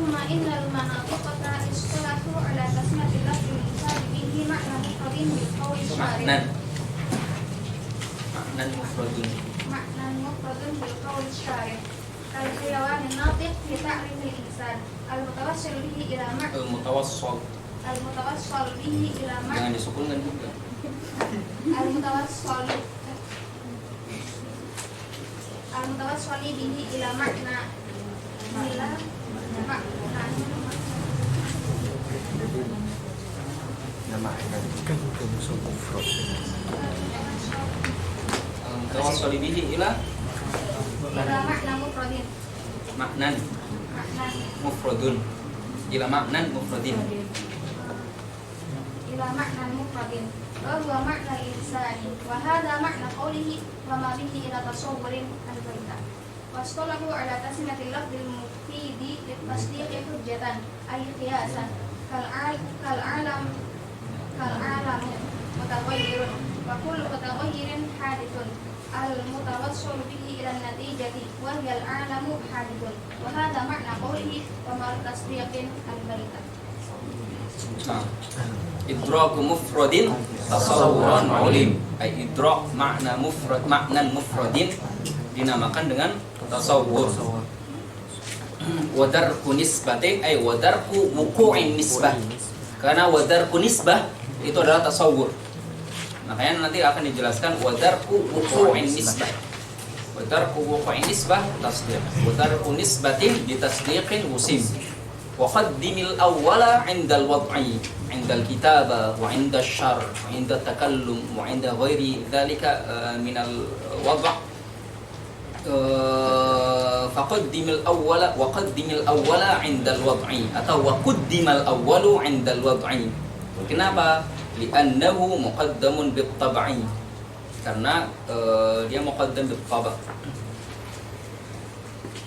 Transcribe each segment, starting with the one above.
ثم إن المناطق اصطلحوا على تسمية اللفظ المفرد به معنى مفرد بالقول الشارع معنى مفرد بالقول الشارع كالحيوان الناطق بتعريف الإنسان المتوصل به إلى معنى المتوصل به إلى معنى jangan disukunkan juga المتوصل به إلى معنى tawassul bihi ila makna mufradin maknan mufradun ila maknan mufradin ila makna mufradin wa huwa makna insani wa hadha makna qawlihi wa ma bihi ila tasawwurin al-baita wastalahu ala tasmiyatil lafzil mufidi litasdiqi hujjatan ay qiyasan kal alam mutaghayyirun wa kullu mutaghayyirin hadithun al-mutawassil bihi ila natijati wa hiya al-alamu hadithun wa hadha makna qawlihi wa ma tasdiqin al-baita. Idraku mufradin tasawwuran ulim. Ay idrak makna mufrad maknan mufradin dinamakan dengan tasawwur. Wadarku nisbati ay wadarku wuqu'in nisbah. Karena wadarku nisbah itu adalah tasawwur. Makanya nanti akan dijelaskan wadarku wuqu'in nisbah. Wadarku wuqu'in nisbah tasdiq. Wadarku nisbatin bitasdiqin wusim. وقدم الأول عند الوضع عند الكتابة وعند الشرع وعند التكلم وعند غير ذلك من الوضع فقدم الأول وقدم الأول عند الوضع atau وقدم الأول عند الوضع. Kenapa? لأنه مقدم بالطبع karena dia muqaddam بالطبع.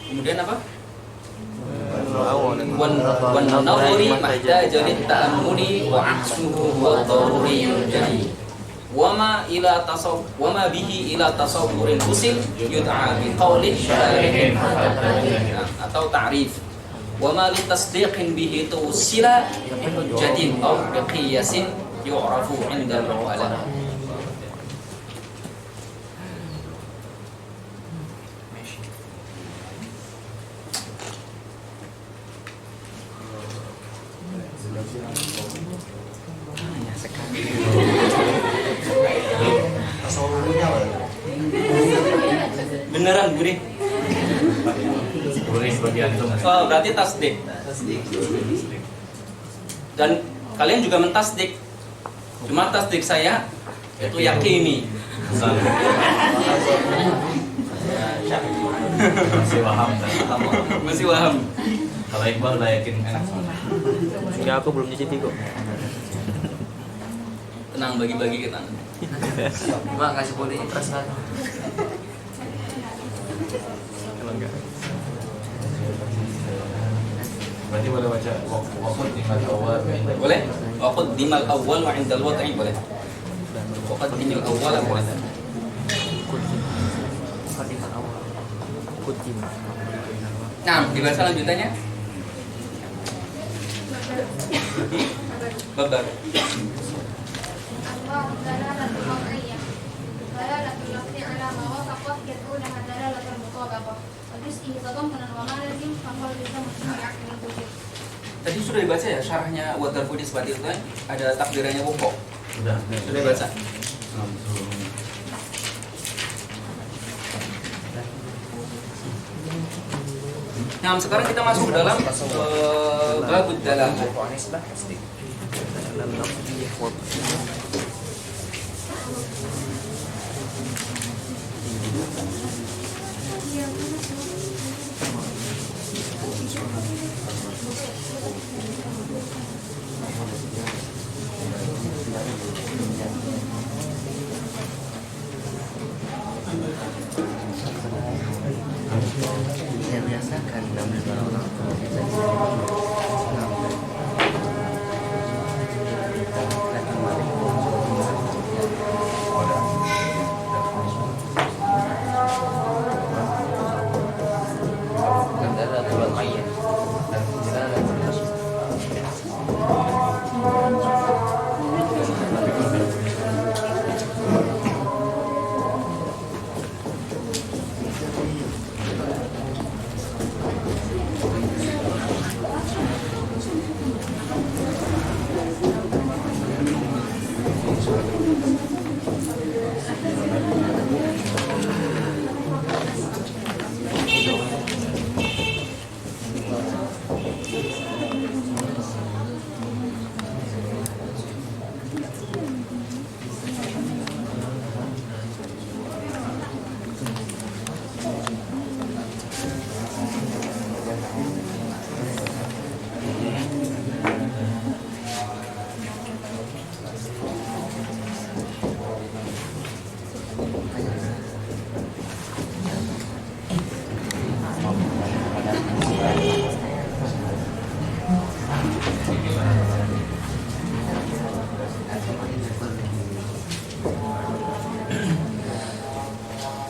Kemudian apa? والنظر محتاج للتأمل وعكسه هو ضروري جلي وما به إلى تصور الوصل يدعى بقول شارح atau تعريف وما لتصديق به توصل بحجة أو بقياس يعرف عند العقلاء. Beneran Budi? Oh, berarti tasdik. Dan kalian juga mentasdik. Cuma tasdik saya itu yakini. Masih paham kan? Masih paham. Kalau Iqbal udah yakin enak. Enggak, aku belum nyicip kok. Tenang, bagi-bagi kita. Mak kasih boleh interest kan? Berarti boleh baca waqad dimal awal. Boleh? Waqad dimal awal wa indal wad'i boleh. Waqad dimal awal boleh. Nah, dibaca lanjutannya. Babar. Allah dalalatul wad'iyyah dalalatul lafzi ala ma wafaqat yad'unaha dalalatul mutabaqah wa juz'ihi tadammunan wa ma lazim fa huwa yalzamu al-aql al-wujud. Tadi sudah dibaca ya syarahnya Wadar Fudis seperti itu kan? Ada takdirannya wukuf. Sudah Dibaca. Nah, sekarang kita masuk ke dalam babud dalam. Saya biasakan ambil barang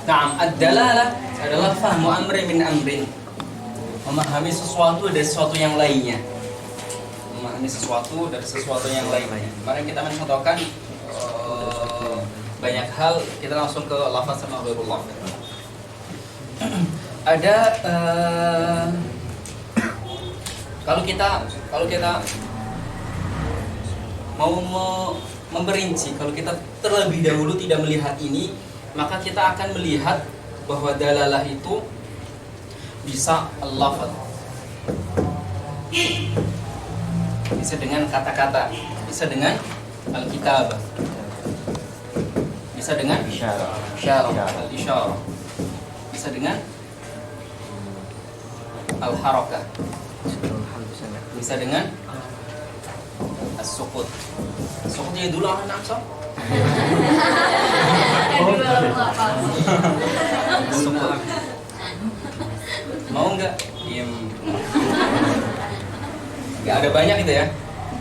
Naam, ad-dalalah adalah fahmu amri min amrin. Memahami sesuatu dari sesuatu yang lainnya. Memahami sesuatu dari sesuatu yang lainnya. Mari kita mencontohkan banyak hal, kita langsung ke lafaz sama ghairul lafaz. Ada kalau kita mau memperinci, kalau kita terlebih dahulu tidak melihat ini, maka kita akan melihat bahwa dalalah itu bisa al-lafaz, bisa dengan kata-kata, bisa dengan al-kitabah, bisa dengan isyarah, al-isyarah, bisa dengan al-harakah, bisa dengan as-sukut. Sukut ya dulu anak so. Sukut. Mau nggak? Diam. Nggak ada banyak gitu ya.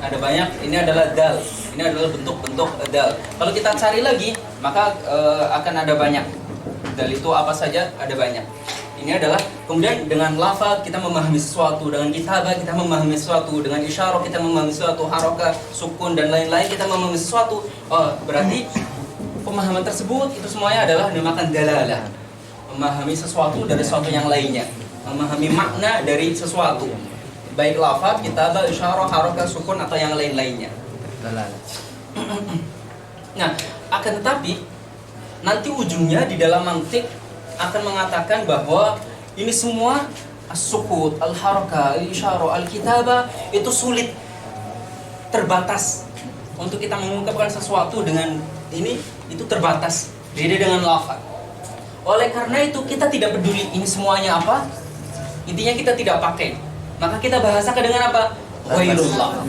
Ada banyak. Ini adalah dal. Ini adalah bentuk-bentuk dal. Kalau kita cari lagi, maka akan ada banyak. Dal itu apa saja? Ada banyak. Ini adalah kemudian dengan lafaz kita memahami sesuatu, dengan kitabah kita memahami sesuatu, dengan isyarah kita memahami sesuatu, harakah, sukun dan lain-lain kita memahami sesuatu. Oh, berarti pemahaman tersebut itu semuanya adalah dinamakan dalalah. Memahami sesuatu dari sesuatu yang lainnya, memahami makna dari sesuatu, baik lafaz, kitabah, isyarah, harakah, sukun atau yang lain-lainnya. Dalalah. Nah, akan tetapi nanti ujungnya di dalam mantik akan mengatakan bahwa ini semua as-sukut, al-harakah, al-isyarah, al-kitabah itu sulit, terbatas untuk kita mengungkapkan sesuatu dengan ini, itu terbatas beda dengan lafaz. Oleh karena itu kita tidak peduli ini semuanya apa, intinya kita tidak pakai, maka kita bahasakan dengan apa? Ghairullah.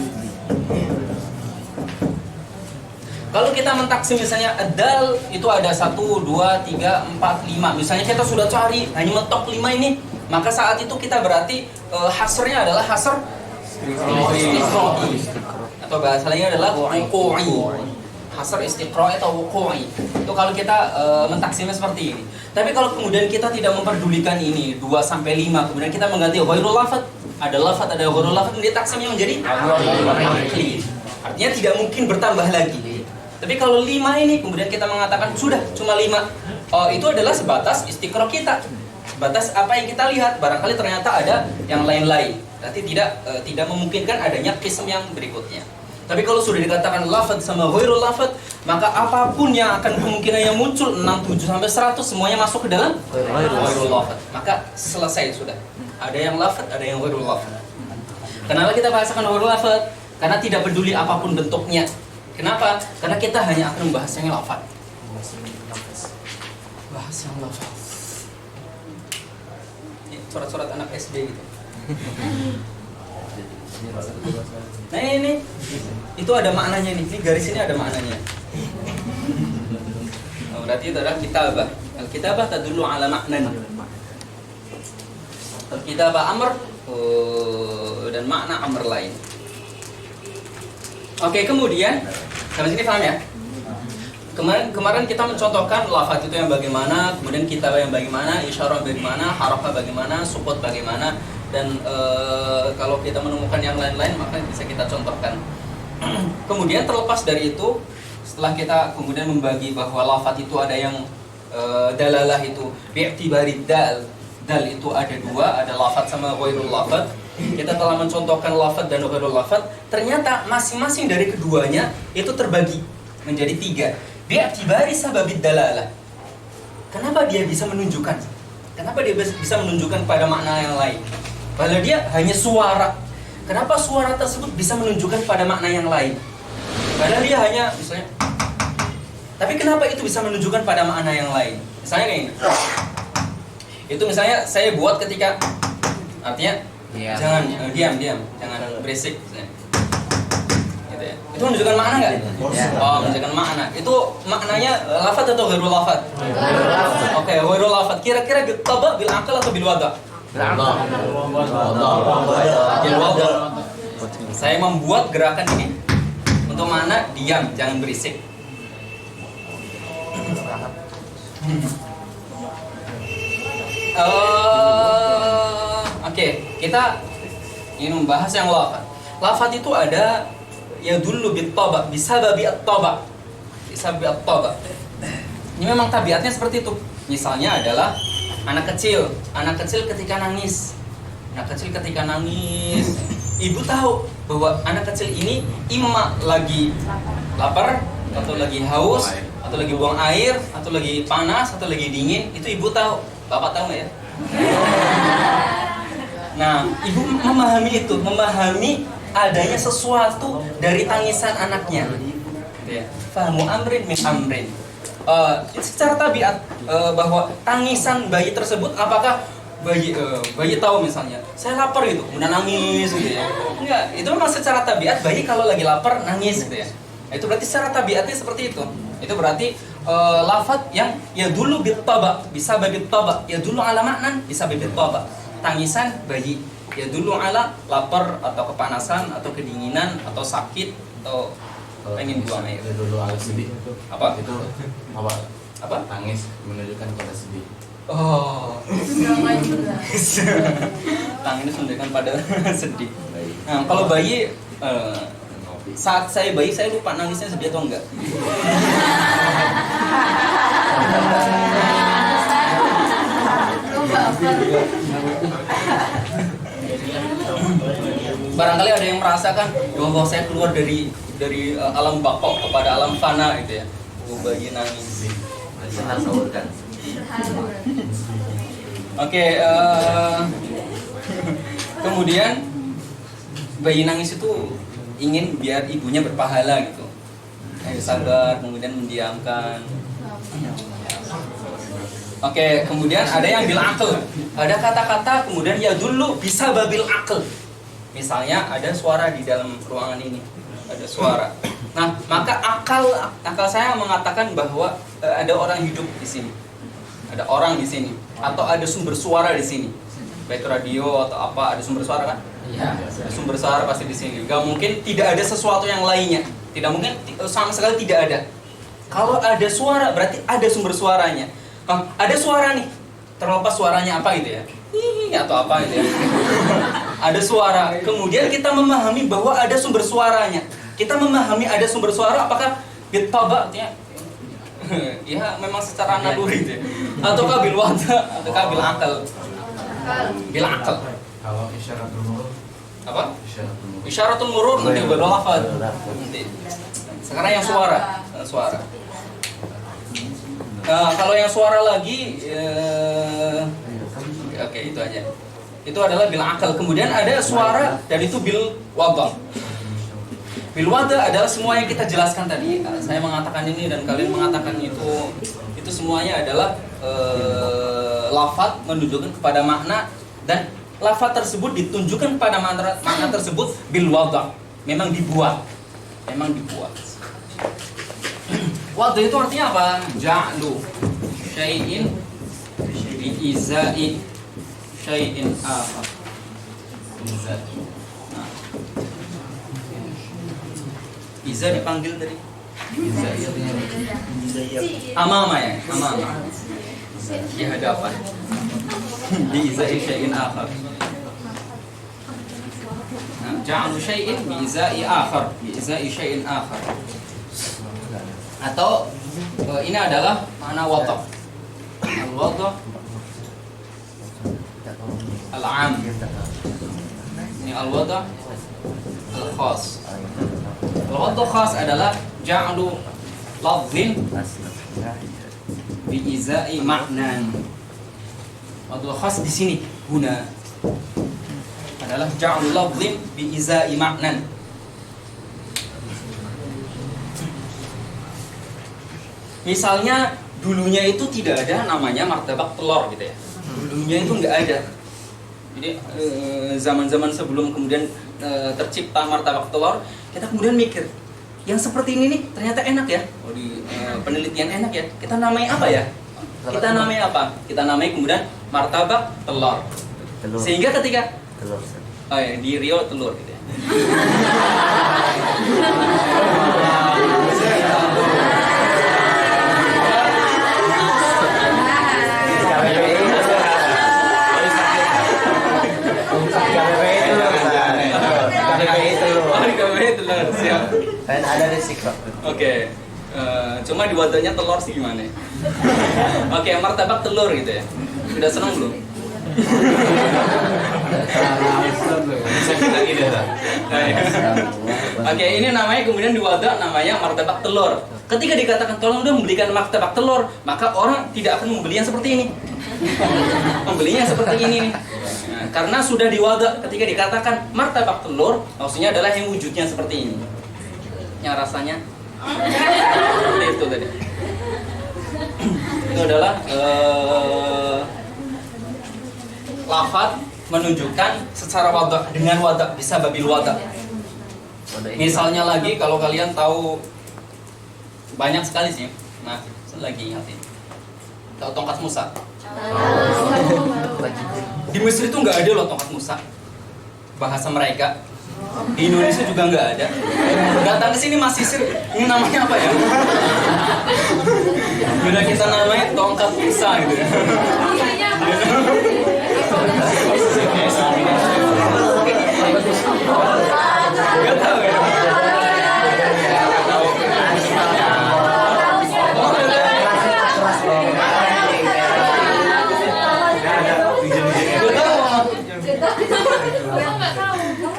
Kalau kita mentaksim misalnya ad-dal itu ada 1, 2, 3, 4, 5. Misalnya kita sudah cari hanya mentok 5 ini, maka saat itu kita berarti hasrnya adalah hasr istiqra'i. Atau bahasa lainnya adalah wuqu'i. Hasr istiqra'i atau wuqu'i. Itu kalau kita mentaksimnya seperti ini. Tapi kalau kemudian kita tidak memperdulikan ini 2 sampai 5, kemudian kita mengganti ghairul lafaz, ada lafaz, ada ghairul lafaz, kemudian taksimnya menjadi akli. Artinya tidak mungkin bertambah lagi. Tapi kalau 5 ini kemudian kita mengatakan sudah cuma 5, oh itu adalah sebatas istiqra kita, sebatas apa yang kita lihat. Barangkali ternyata ada yang lain-lain, berarti tidak memungkinkan adanya qism yang berikutnya. Tapi kalau sudah dikatakan lafaz sama ghairul lafaz, maka apapun yang akan kemungkinan yang muncul 6, 7 sampai 100 semuanya masuk ke dalam ghairul lafaz. Maka selesai sudah. Ada yang lafaz, ada yang ghairul lafaz. Kenapa kita bahasakan ghairul lafaz? Karena tidak peduli apapun bentuknya. Kenapa? Karena kita hanya akan membahas yang lafaz. Bahas yang lafaz. Ini surat-surat anak SD gitu. Nah ini itu ada maknanya nih. Ini garis ini ada maknanya. Oh, berarti itu adalah kitabah. Al-kitabah tadullu ala maknan. Al-kitabah amr dan makna amr lain. Oke, kemudian sampai sini paham ya? Kemarin kita mencontohkan lafaz itu yang bagaimana, kemudian kitabah yang bagaimana, isyarah bagaimana, harakah bagaimana, sukut bagaimana, dan kalau kita menemukan yang lain-lain maka bisa kita contohkan. Kemudian terlepas dari itu, setelah kita kemudian membagi bahwa lafaz itu ada yang dalalah itu bi'tibari dal itu ada 2, ada lafaz sama ghairul lafaz. Kita telah mencontohkan lafaz dan ghairul lafaz. Ternyata masing-masing dari keduanya itu terbagi menjadi 3. Bi'tibari sababid dalalah. Kenapa dia bisa menunjukkan? Kenapa dia bisa menunjukkan pada makna yang lain? Padahal dia hanya suara. Kenapa suara tersebut bisa menunjukkan pada makna yang lain? Padahal dia hanya misalnya. Tapi kenapa itu bisa menunjukkan pada makna yang lain? Misalnya kayak ini. Itu misalnya saya buat ketika artinya jangan diam, jangan berisik. Gitu ya. Itu menunjukkan makna nggak? Oh, menunjukkan makna. Itu maknanya lafaz atau ghairul lafaz? Oke, ghairul lafaz. Kira-kira bitaba bil aql atau bil wada'? Bil wada'. Saya membuat gerakan ini untuk makna diam, jangan berisik. Oke, kita ingin membahas yang lafaz. Lafaz itu ada ya dulu bittoba, bisa babi at-toba. Bisa babi at-toba. Ini memang tabiatnya seperti itu. Misalnya adalah anak kecil ketika nangis. Anak kecil ketika nangis, ibu tahu bahwa anak kecil ini imma lagi lapar atau lagi haus atau lagi buang air atau lagi panas atau lagi dingin, itu ibu tahu. Bapak tahu nggak ya? Nah, ibu memahami itu, memahami adanya sesuatu dari tangisan anaknya. Ya. Fahamu amrin min amrin. Secara tabiat bahwa tangisan bayi tersebut, apakah bayi tahu misalnya saya lapar gitu, kemudian nangis gitu ya? Enggak, itu memang secara tabiat bayi kalau lagi lapar nangis gitu ya. Itu berarti secara tabiatnya seperti itu. Itu berarti lafaz yang ya dulu bittoba, bisa babi toba, ya dulu ala maknan, bisa babi toba. Tangisan bayi ya dulu ala lapar atau kepanasan atau kedinginan atau sakit atau pengen buang air. Dulu agak sedih. Apa? Itu apa? Tangis menunjukkan pada sedih. Oh. Tangan menunjukkan pada sedih. Nah, kalau bayi saat saya bayi saya lupa nangisnya sedih atau enggak. Barangkali ada yang merasakan bahwa saya keluar dari alam baqo kepada alam fana gitu ya. Bayi nangis. Senang sahur kan. Oke, kemudian bayi nangis itu ingin biar ibunya berpahala gitu. Sabar, kemudian mendiamkan. Oke, kemudian ada yang bil akal. Ada kata-kata kemudian ya dulu bisa babil akal. Misalnya ada suara di dalam ruangan ini, ada suara. Nah, maka akal saya mengatakan bahwa ada orang hidup di sini. Ada orang di sini atau ada sumber suara di sini. Baik radio atau apa, ada sumber suara kan? Iya. Ada sumber suara pasti di sini. Gak mungkin tidak ada sesuatu yang lainnya. Tidak mungkin sama sekali tidak ada. Kalau ada suara berarti ada sumber suaranya. Ada suara nih. Terlepas suaranya apa gitu ya. Atau apa gitu ya. Ada suara. Kemudian kita memahami bahwa ada sumber suaranya. Kita memahami ada sumber suara, apakah bittoba artinya ya memang secara naluri gitu ya. Ataukah bil wada ataukah bil akal? Bil akal. Kalau isyaratul murur. Apa? Isyaratul murur. Isyaratul murur nanti baru lafaz. Nanti. Sekarang yang suara. Kalau yang suara lagi oke, itu aja. Itu adalah bil akal. Kemudian ada suara dan itu bil wada. Bil wada adalah semua yang kita jelaskan tadi. Saya mengatakan ini dan kalian mengatakan itu semuanya adalah lafaz menunjukkan kepada makna dan lafaz tersebut ditunjukkan pada makna tersebut bil wada. Memang dibuat. Wada itu artinya apa? Ja'lu syai'in bi izai syai'in akhar. Iza dipanggil tadi. Amama ya, amama. Di hadapan. Di izai syai'in akhar. Ja'alu syai'in bi izai akhar, bi izai syai'in akhar. Atau ini adalah makna wada'. Al-wada' al-'am. Ini al-wada' al-khas. Al-wada' khas adalah ja'lu lafzin bi izai ma'nan. Wada' khas di sini guna adalah ja'lu lafzin bi izai ma'nan. Misalnya dulunya itu tidak ada namanya martabak telur gitu ya. Dulunya itu nggak ada. Jadi zaman-zaman sebelum kemudian tercipta martabak telur, kita kemudian mikir, yang seperti ini nih ternyata enak ya. Oh, di penelitian enak ya. Kita namai apa ya? Kita namai apa? Kita namai kemudian martabak telur. Sehingga ketika Telur. oh ya, di Rio telur gitu ya. Ada risiko. Oke. Cuma di wadahnya telur sih gimana? Oke, martabak telur gitu ya. Sudah senang belum? Sakit lagi deh. Oke, ini namanya kemudian di wadah namanya martabak telur. Ketika dikatakan tolong dong belikan martabak telur, maka orang tidak akan membeli yang seperti ini. Membelinya seperti ini nih. Nah, karena sudah di wadah ketika dikatakan martabak telur, maksudnya adalah yang wujudnya seperti ini. Yang rasanya seperti itu tadi. Itu adalah lafaz menunjukkan secara wadah dengan wadah bisa babil wadah. Misalnya lagi kalau kalian tahu banyak sekali sih. Nah, lagi ingat ini. Tahu tongkat Musa? Di Mesir itu nggak ada loh tongkat Musa. Bahasa mereka. Di Indonesia juga nggak ada. Datang ke sini masih sir. Ini namanya apa ya? Bila kita namanya tongkat Musa gitu ya. Gak tahu ya.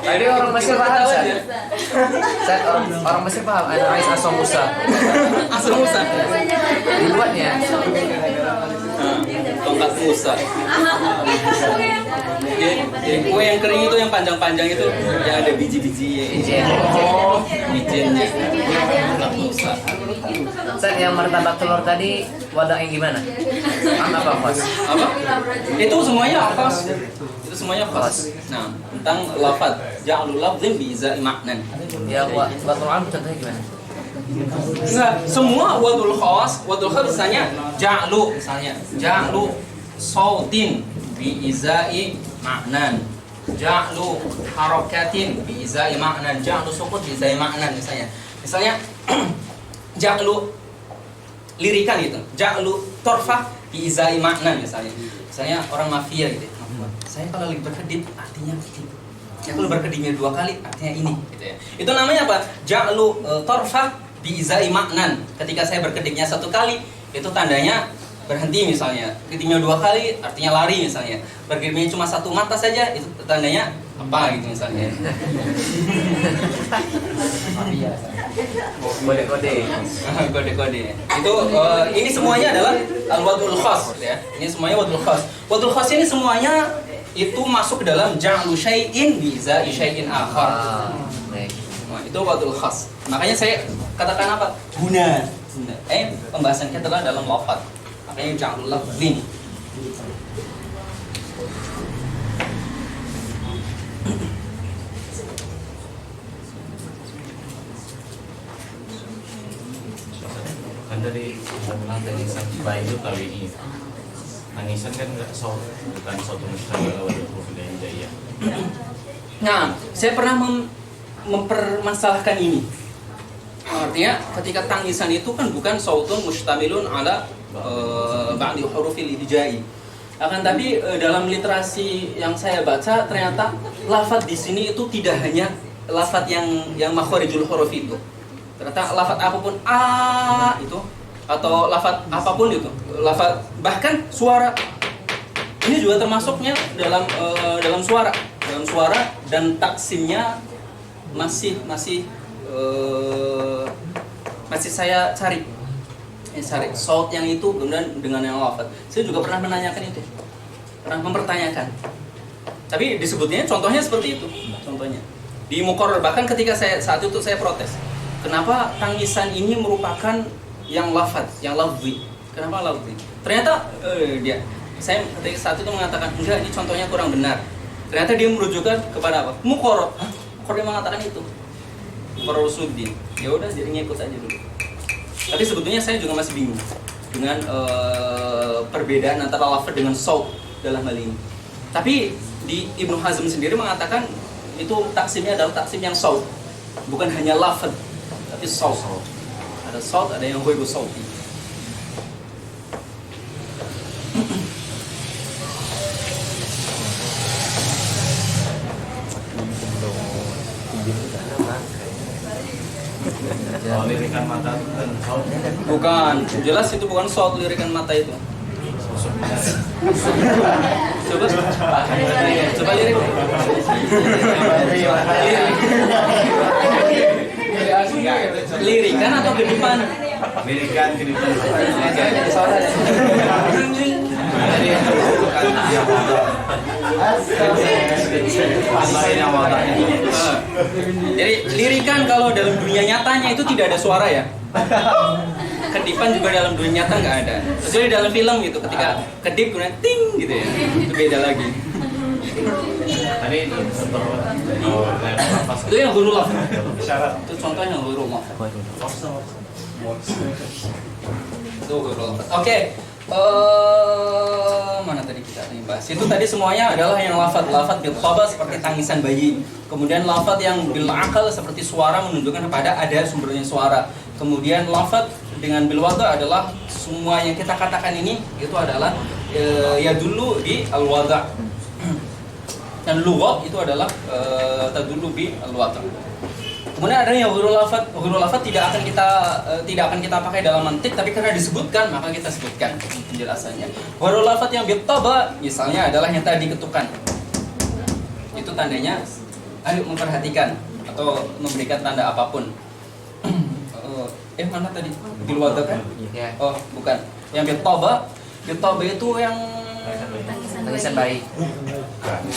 Tadi orang Mesir paham Ustaz. Ustaz, orang Mesir paham ada ais asam Musa. Asam Musa. Dibuatnya. Tongkat Musa. Jadi kue yang kering itu yang panjang-panjang itu yang ada biji-biji. Bijinya. Tongkat Musa. Ustaz, yang martabak telur tadi wadah yang gimana? Apa khas? Apa? Itu semuanya khas. Itu semuanya khas. Nah, tentang lafaz ja'alul lafzin bi izai ma'nan. Ya wadul am contohnya gimana? Enggak, semua wadul khas misalnya ja'lu misalnya. Ja'lu sautin bi izai ma'nan. Ja'lu harakatin bi izai ma'nan. Ja'lu sukut bi izai ma'nan misalnya. Misalnya ja'lu lirikan gitu. Ja'lu torfah bi izai ma'nan misalnya. Misalnya orang mafia gitu. Saya kalau lagi berkedip artinya gitu. Ya kalau berkedipnya 2 kali artinya ini gitu ya. Itu namanya apa? Ja'lu torfah bi izai ma'nan. Ketika saya berkedipnya 1 kali, itu tandanya berhenti misalnya. Kedipnya 2 kali artinya lari misalnya. Berkedipnya cuma 1 mata saja itu tandanya apa gitu misalnya. Kode-kode. Kode-kode. Itu ini semuanya adalah al-wadul khas gitu ya. Ini semuanya wadul khas. Wadul khas ini semuanya itu masuk ke dalam ja'lu syai'in bi izai syai'in akhar. Nah, itu wadul khas. Makanya saya katakan apa? Guna. Pembahasan kita adalah dalam lafaz. Makanya ja'lul lafzin. Kan dari ngomong tangisan baik itu kali ini. Tangisan kan nggak saut, bukan suatu mustahil awal profil hidayah. Nah, saya pernah mempermasalahkan ini. Artinya ketika tangisan itu kan bukan sautun mustamilun ala ba'di hurufil hijai. Akan tapi dalam literasi yang saya baca ternyata lafaz di sini itu tidak hanya lafaz yang makharijul huruf itu. Ternyata lafaz apapun a itu atau lafaz apapun itu, lafaz bahkan suara ini juga termasuknya dalam suara dan taksimnya masih saya cari saut yang itu kemudian dengan yang lafaz. Saya juga pernah menanyakan itu, pernah mempertanyakan, tapi disebutnya contohnya seperti itu. Contohnya di Muqarrar, bahkan ketika saat itu saya protes, kenapa tangisan ini merupakan yang lafaz, yang lafzi? Kenapa lafzi? Ternyata saya ketika saat itu mengatakan enggak, ini contohnya kurang benar. Ternyata dia merujukkan kepada apa? Muqarrar. Muqarrar dia mengatakan itu. Muqarrar Suddin. Ya udah, jadi ngikut aja dulu. Tapi sebetulnya saya juga masih bingung dengan perbedaan antara lafaz dengan saut dalam hal ini. Tapi di Ibnu Hazm sendiri mengatakan itu taksimnya adalah taksim yang saut, bukan hanya lafaz, tapi saut. Ada saut, ada yang ghairu sauti. Kalau lirikan mata itu kan saut. Bukan, jelas itu bukan saut lirikan mata itu. Coba coba lirik. Lirikan atau kedipan? Lirikan kedipan. Jadi lain yang wadah itu. Jadi lirikan kalau dalam dunia nyatanya itu tidak ada suara ya. Kedipan juga dalam dunia nyata nggak ada. Kecuali dalam film gitu, ketika kedip kemudian ting gitu ya, itu beda lagi. Tadi itu Itu yang huruf laf. Itu contohnya huruf laf. Itu huruf laf. Oke. Mana tadi kita bahas? Itu tadi semuanya adalah yang lafaz bil khaba seperti tangisan bayi. Kemudian lafaz yang bil akal seperti suara menunjukkan kepada ada sumbernya suara. Kemudian lafaz dengan bil wada adalah semua yang kita katakan ini itu adalah ya dulu di al wada. Dan lughat itu adalah tadullu bi al wada. Kemudian ada yang huruf lafaz tidak akan kita pakai dalam mantik, tapi karena disebutkan maka kita sebutkan penjelasannya. Huruf lafaz yang bitaba misalnya adalah yang tadi ketukan. Itu tandanya ayo memperhatikan atau memberikan tanda apapun. Mana tadi? Bil wada kan? Oh, bukan. Yang bitaba itu yang Tangisan bayi.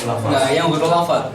enggak, yang huruf lafaz.